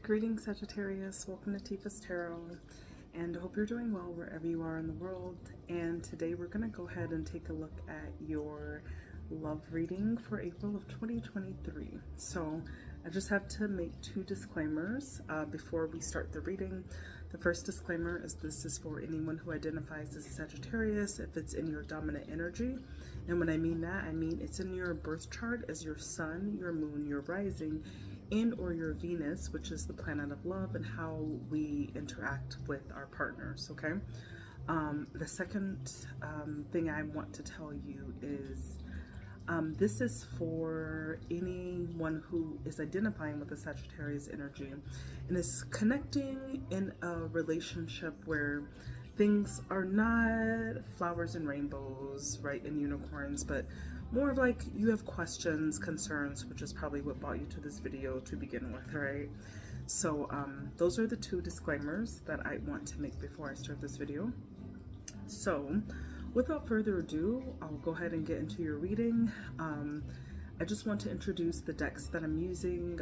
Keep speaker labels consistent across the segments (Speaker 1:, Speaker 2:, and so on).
Speaker 1: Greetings, Sagittarius. Welcome to Tifa's Tarot, and I hope you're doing well wherever you are in the world. And today we're going to go ahead and take a look at your love reading for April of 2023. So I just have to make two disclaimers before we start the reading. The first disclaimer is this is for anyone who identifies as a Sagittarius if it's in your dominant energy. And when I mean that, I mean it's in your birth chart as your sun, your moon, your rising, and or your Venus, which is the planet of love and how we interact with our partners, okay? The second thing I want to tell you is this is for anyone who is identifying with the Sagittarius energy and is connecting in a relationship where things are not flowers and rainbows, right, and unicorns, but more of like you have questions, concerns, which is probably what brought you to this video to begin with, right? So those are the two disclaimers that I want to make before I start this video. So without further ado, I'll go ahead and get into your reading. I just want to introduce the decks that I'm using,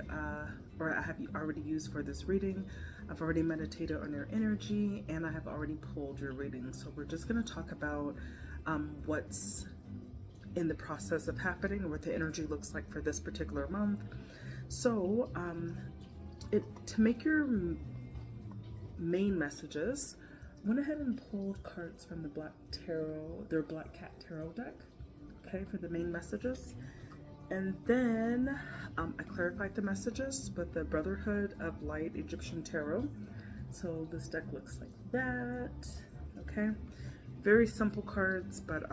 Speaker 1: or I have already used for this reading. I've already meditated on your energy, and I have already pulled your reading. So we're just going to talk about what's in the process of happening, or what the energy looks like for this particular month. So to make your main messages, I went ahead and pulled cards from the Black Cat Tarot deck, okay, for the main messages. And then I clarified the messages with the Brotherhood of Light Egyptian Tarot. So this deck looks like that, okay? Very simple cards, but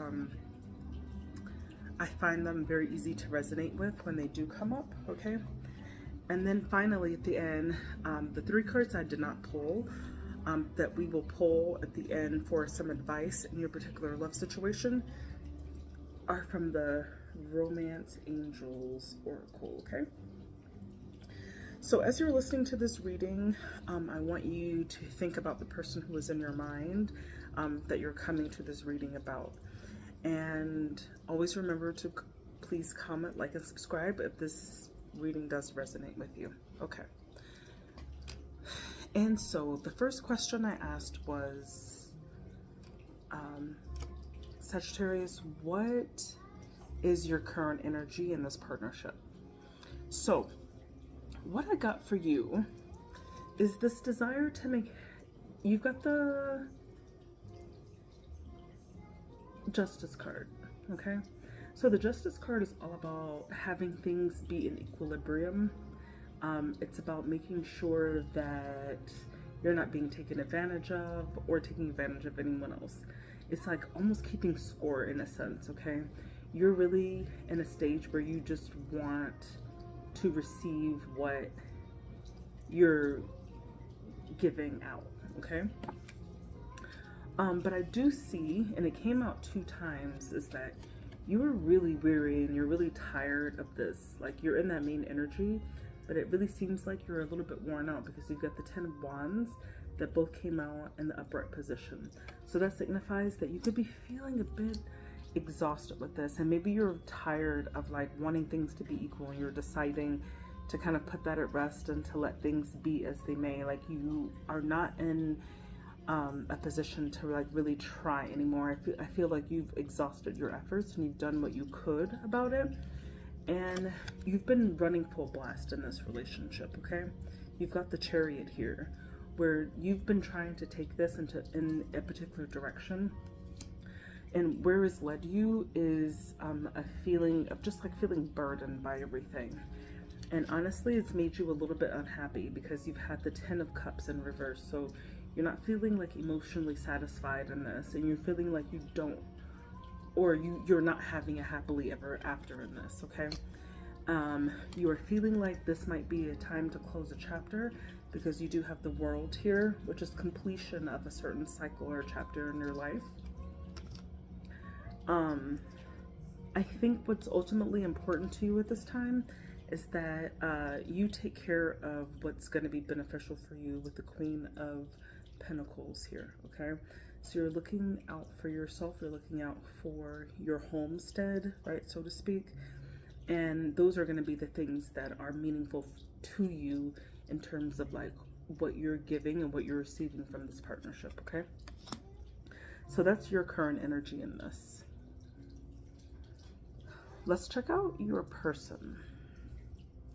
Speaker 1: I find them very easy to resonate with when they do come up, okay? And then finally at the end, the three cards I did not pull, that we will pull at the end for some advice in your particular love situation, are from the Romance Angels Oracle, okay? So as you're listening to this reading, I want you to think about the person who is in your mind that you're coming to this reading about. And always remember to please comment, like, and subscribe if this reading does resonate with you. Okay. And so the first question I asked was, Sagittarius, what is your current energy in this partnership? So what I got for you is this desire to make, you've got the Justice card, okay? So the Justice card is all about having things be in equilibrium. It's about making sure that you're not being taken advantage of or taking advantage of anyone else. It's like almost keeping score in a sense, okay? You're really in a stage where you just want to receive what you're giving out, okay? But I do see, and it came out 2 times, is that you are really weary and you're really tired of this. Like, you're in that main energy, but it really seems like you're a little bit worn out because you've got the 10 of Wands that both came out in the upright position. So that signifies that you could be feeling a bit exhausted with this, and maybe you're tired of like wanting things to be equal, and you're deciding to kind of put that at rest and to let things be as they may. Like, you are not in a position to like really try anymore. I feel like you've exhausted your efforts and you've done what you could about it, and you've been running full blast in this relationship, okay? You've got the Chariot here, where you've been trying to take this in a particular direction, and where it's led you is a feeling of just like feeling burdened by everything. And honestly, it's made you a little bit unhappy because you've had the 10 of Cups in reverse. So you're not feeling like emotionally satisfied in this, and you're feeling like you don't, or you're not having a happily ever after in this, okay? You are feeling like this might be a time to close a chapter because you do have the World here, which is completion of a certain cycle or chapter in your life. I think what's ultimately important to you at this time is that you take care of what's going to be beneficial for you with the Queen of Pentacles here, okay? So you're looking out for yourself, you're looking out for your homestead, right, so to speak, and those are going to be the things that are meaningful to you in terms of like what you're giving and what you're receiving from this partnership, okay? So that's your current energy in this. Let's check out your person.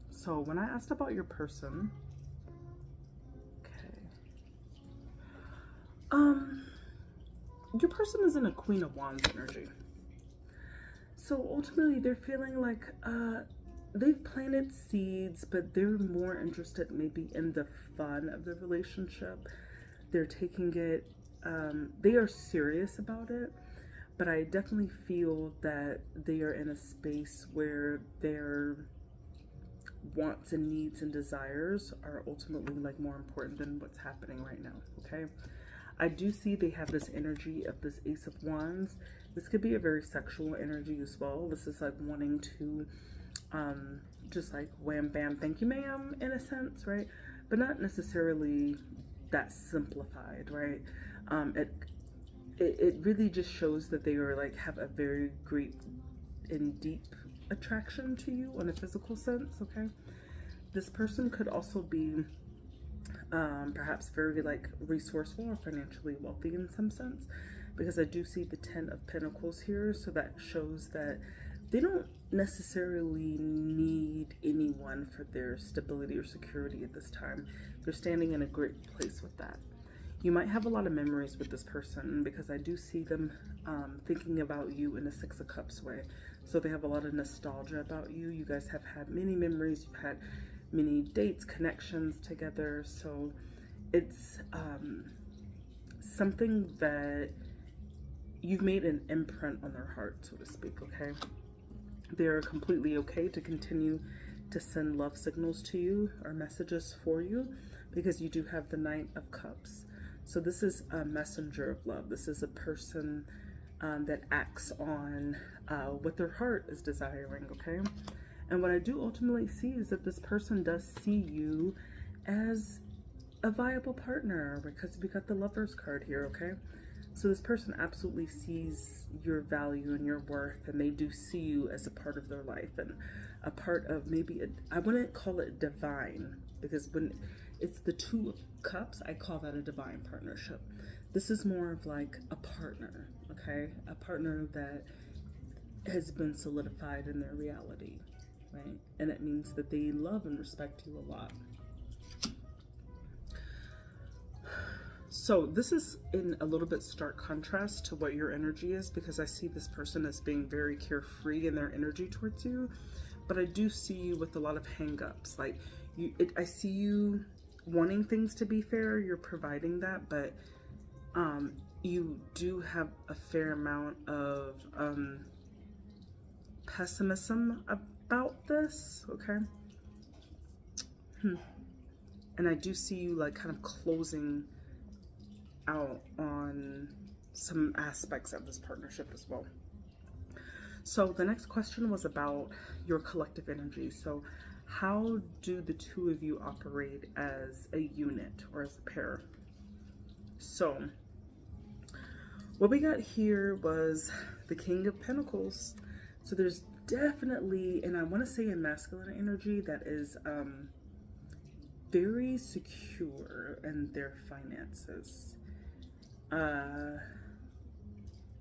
Speaker 1: So when I asked about your person, okay, your person is in a Queen of Wands energy. So ultimately they're feeling like they've planted seeds, but they're more interested maybe in the fun of the relationship. They're taking it, they are serious about it, but I definitely feel that they are in a space where their wants and needs and desires are ultimately like more important than what's happening right now, okay? I do see they have this energy of this Ace of Wands. This could be a very sexual energy as well. This is like wanting to just like wham bam thank you ma'am in a sense, right? But not necessarily that simplified, right? It really just shows that they are like have a very great and deep attraction to you on a physical sense, okay? This person could also be perhaps very like resourceful or financially wealthy in some sense, because I do see the 10 of Pentacles here, so that shows that they don't necessarily need anyone for their stability or security at this time. They're standing in a great place with that. You might have a lot of memories with this person, because I do see them thinking about you in a 6 of Cups way. So they have a lot of nostalgia about you. You guys have had many memories. You've had many dates, connections together. So it's something that you've made an imprint on their heart, so to speak, okay? They're completely okay to continue to send love signals to you or messages for you, because you do have the Knight of Cups. So this is a messenger of love. This is a person that acts on what their heart is desiring, okay? And what I do ultimately see is that this person does see you as a viable partner, because we got the Lovers card here, okay? So this person absolutely sees your value and your worth, and they do see you as a part of their life and a part of maybe, I wouldn't call it divine, because when it's the 2 of Cups, I call that a divine partnership. This is more of like a partner, okay? A partner that has been solidified in their reality, right? And it means that they love and respect you a lot. So this is in a little bit stark contrast to what your energy is, because I see this person as being very carefree in their energy towards you, but I do see you with a lot of hang-ups. Like I see you wanting things to be fair, you're providing that, but you do have a fair amount of pessimism about this, okay? And I do see you like kind of closing out on some aspects of this partnership as well. So the next question was about your collective energy. So how do the 2 of you operate as a unit or as a pair? So what we got here was the King of Pentacles. So there's definitely, and I want to say a masculine energy that is very secure in their finances.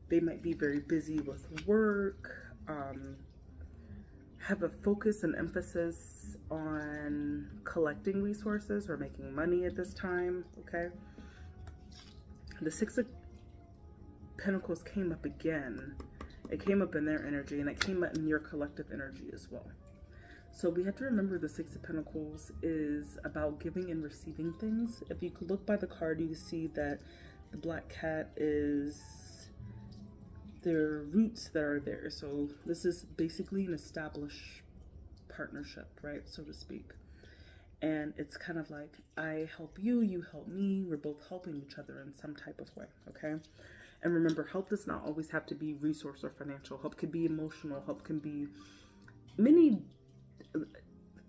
Speaker 1: They might be very busy with work, have a focus and emphasis on collecting resources or making money at this time, okay? The 6 of Pentacles came up again. It came up in their energy, and it came up in your collective energy as well. So we have to remember the 6 of Pentacles is about giving and receiving things. If you could look by the card, you can see that the black cat is their roots that are there. So this is basically an established partnership, right, so to speak. And it's kind of like, I help you, you help me. We're both helping each other in some type of way, okay? And remember, help does not always have to be resource or financial. Help can be emotional. Help can be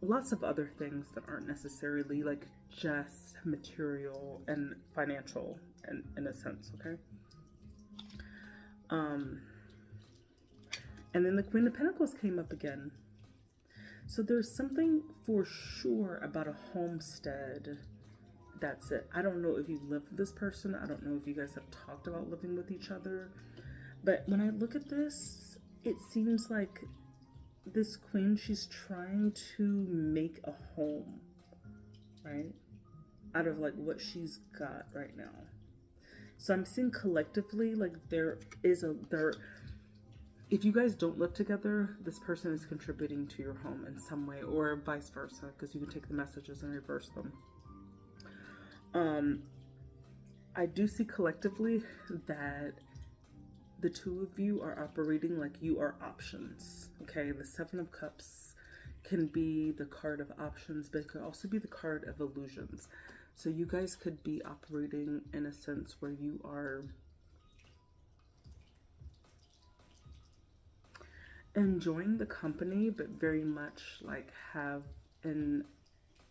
Speaker 1: lots of other things that aren't necessarily like just material and financial in a sense, okay? And then the Queen of Pentacles came up again. So there's something for sure about a homestead. That's it. I don't know if you live with this person. I don't know if you guys have talked about living with each other. But when I look at this, it seems like this queen, she's trying to make a home, right? Out of like what she's got right now. So I'm seeing collectively, like if you guys don't live together, this person is contributing to your home in some way, or vice versa, because you can take the messages and reverse them. I do see collectively that the two of you are operating like you are options. Okay, the Seven of Cups can be the card of options, but it could also be the card of illusions. So you guys could be operating in a sense where you are enjoying the company, but very much like have an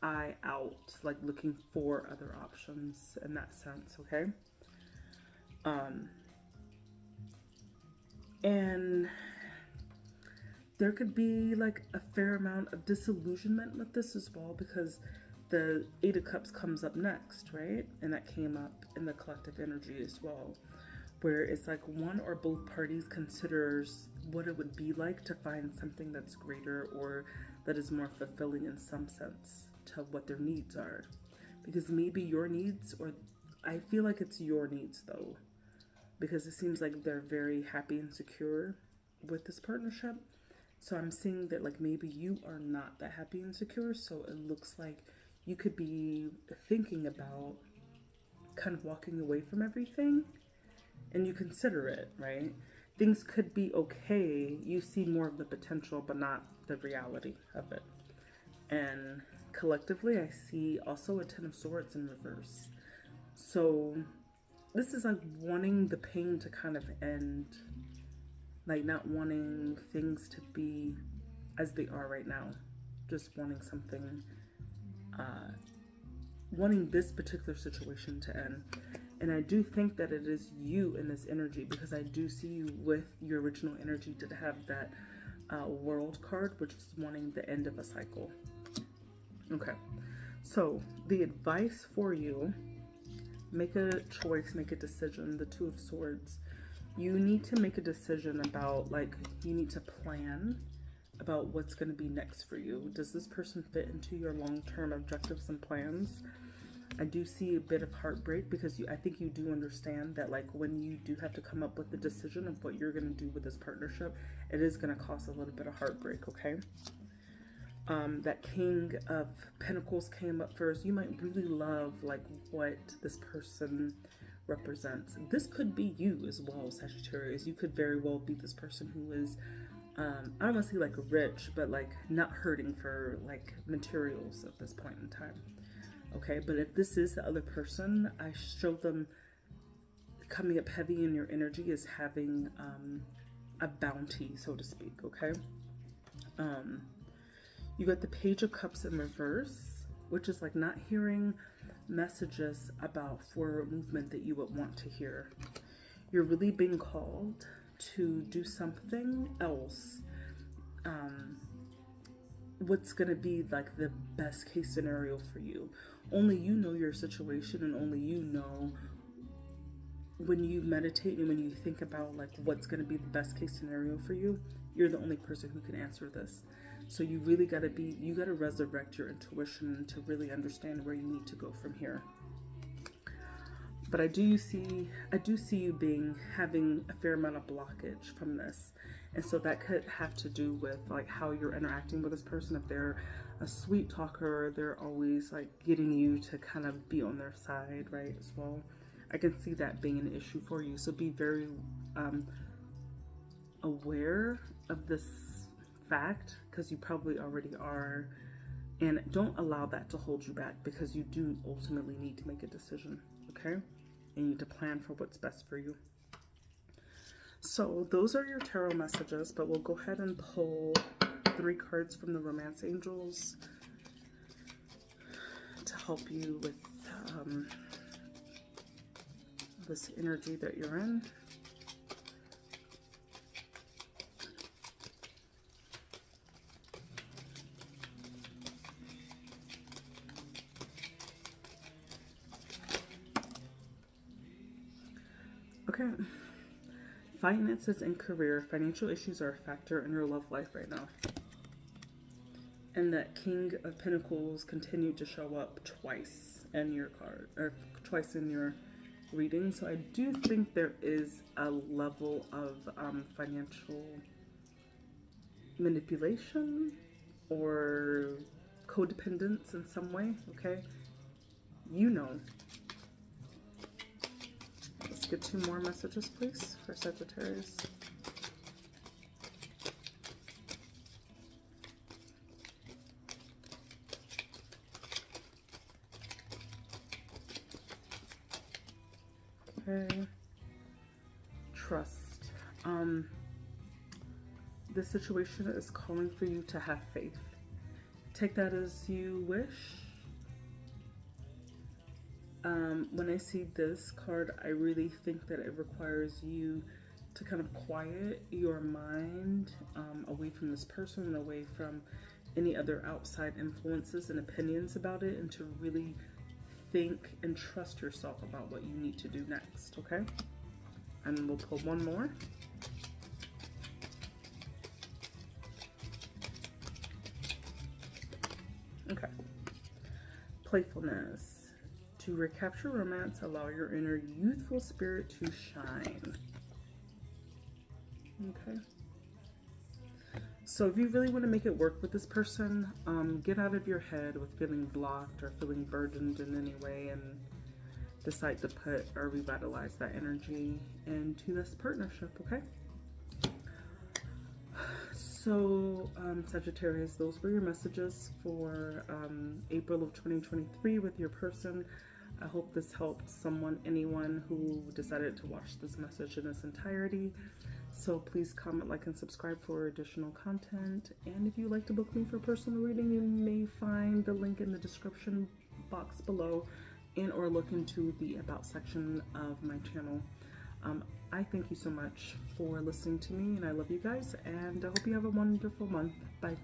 Speaker 1: eye out, like looking for other options in that sense, okay? And there could be like a fair amount of disillusionment with this as well, because the Eight of Cups comes up next, right? And that came up in the collective energy as well, where it's like one or both parties considers what it would be like to find something that's greater or that is more fulfilling in some sense to what their needs are. Because maybe your needs, or I feel like it's your needs though, because it seems like they're very happy and secure with this partnership. So I'm seeing that like maybe you are not that happy and secure, so it looks like you could be thinking about kind of walking away from everything, and you consider it, right? Things could be okay. You see more of the potential, but not the reality of it. And collectively, I see also a Ten of Swords in reverse. So this is like wanting the pain to kind of end, like not wanting things to be as they are right now, just wanting something, wanting this particular situation to end. And I do think that it is you in this energy, because I do see you with your original energy to have that World card, which is wanting the end of a cycle. Okay, so the advice for you: make a choice, make a decision. The Two of Swords. You need to make a decision about, like, you need to plan about what's going to be next for you. Does this person fit into your long-term objectives and plans? I do see a bit of heartbreak, because I think you do understand that, like, when you do have to come up with the decision of what you're going to do with this partnership, it is going to cause a little bit of heartbreak, okay? That King of Pentacles came up first. You might really love, like, what this person represents. This could be you as well, Sagittarius. You could very well be this person who is, I don't want to say like rich, but like not hurting for like materials at this point in time. Okay, but if this is the other person, I show them coming up heavy in your energy is having a bounty, so to speak, okay? You got the Page of Cups in reverse, which is like not hearing messages about forward movement that you would want to hear. You're really being called to do something else. What's going to be like the best case scenario for you? Only you know your situation, and only you know, when you meditate and when you think about like what's going to be the best case scenario for you, you're the only person who can answer this. So you really got to resurrect your intuition to really understand where you need to go from here. But I do see you having a fair amount of blockage from this. And so that could have to do with like how you're interacting with this person. If they're a sweet talker, they're always like getting you to kind of be on their side, right, as well. I can see that being an issue for you. So be very aware of this fact, because you probably already are, and don't allow that to hold you back, because you do ultimately need to make a decision, okay? And you need to plan for what's best for you. So those are your tarot messages, but we'll go ahead and pull 3 cards from the Romance Angels to help you with this energy that you're in. Okay. Finances and career. Financial issues are a factor in your love life right now. And that King of Pentacles continued to show up twice in your card, or twice in your reading. So I do think there is a level of financial manipulation or codependence in some way, okay? You know. Let's get 2 more messages, please, for Sagittarius. Okay. Trust. This situation is calling for you to have faith. Take that as you wish. When I see this card, I really think that it requires you to kind of quiet your mind away from this person and away from any other outside influences and opinions about it, and to really think and trust yourself about what you need to do next, okay? And we'll pull one more. Okay. Playfulness. To recapture romance, allow your inner youthful spirit to shine. Okay. So if you really want to make it work with this person, get out of your head with feeling blocked or feeling burdened in any way, and decide to put or revitalize that energy into this partnership, okay? So, Sagittarius, those were your messages for April of 2023 with your person. I hope this helped someone, anyone who decided to watch this message in its entirety. So please comment, like, and subscribe for additional content. And if you'd like to book me for personal reading, you may find the link in the description box below, and or look into the About section of my channel. I thank you so much for listening to me, and I love you guys, and I hope you have a wonderful month. Bye.